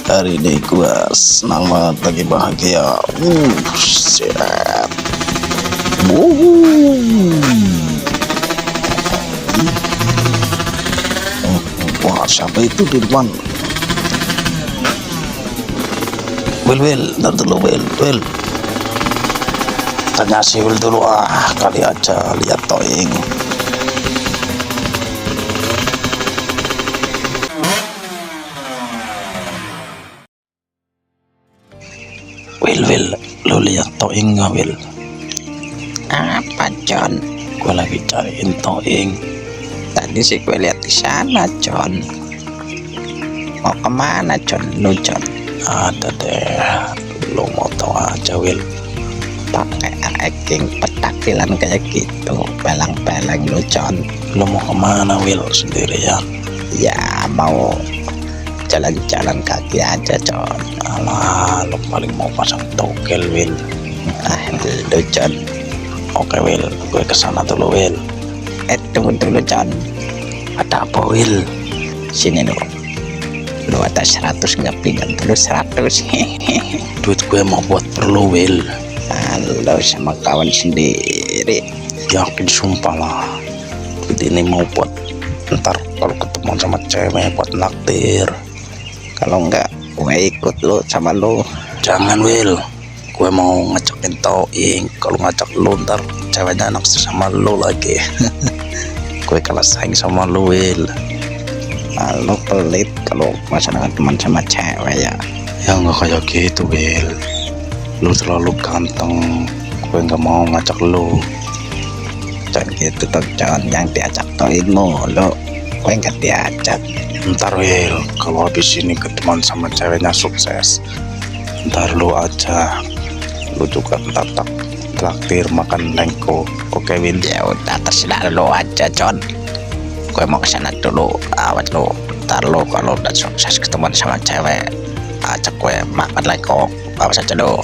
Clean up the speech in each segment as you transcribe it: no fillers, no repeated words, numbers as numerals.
Hari ini gua senang banget, lagi bahagia. Siap. Wah, siapa itu di depan? Will, ntar dulu Will. Tanya si Will dulu, kali aja lihat Toing. Will, lu lihat Toing nggak Will? Apa John? Gue lagi cariin Toing. Tadi sih gue lihat di sana John. Mau kemana John? Lu John? Ada deh. Lu mau tahu aja Will. Pakai ranking petaktilan kayak gitu, belang-belang lu John. Lu mau kemana Will sendirian? Ya mau jalan-jalan kaki aja John. Alah, lu paling mau pasang togel Will. Lu John. Oke Will, gue kesana dulu Will. Tunggu dulu John. Ada apa Will? Sini lu ada 100 nggak, pinjam dulu 100. Duit gue mau buat perlu Will. Lu sama kawan sendiri. Yakin sumpah lah. Duit ini mau buat ntar kalau ketemu sama cewek buat naktir. Kalau enggak gue ikut lu sama lu. Jangan Will, gue mau ngajakin Toing. Kalau ngajak lu ntar ceweknya naksir sama lu lagi. Gue kalah saing sama lu Will. Lu pelit kalau masalah teman sama cewek ya. Ya nggak kayak gitu Will. Lu terlalu ganteng, gue nggak mau ngajak lu. Jangan gitu tuh John, yang diajak Toing mulu, gue nggak diajak. Ntar Will, kalau habis ini ketemuan sama ceweknya sukses, ntar lu aja. Lu juga ntar traktir makan lengko. Oke Will? Ya udah terserah lu aja John. Gue mau kesana dulu, awas lu. Ntar lu kalau udah sukses ketemuan sama cewek, ajak gue makan lengko, awas aja lu.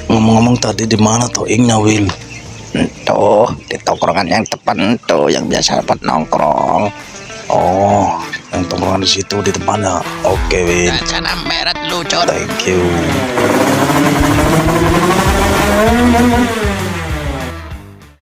Ngomong-ngomong tadi di mana Toingnya Will? Tuh di tongkrongan yang depan tuh, yang biasa buat nongkrong. Oh, yang tongkrongan di situ di depannya. Oke Will. Sana meret lu John. Thank you.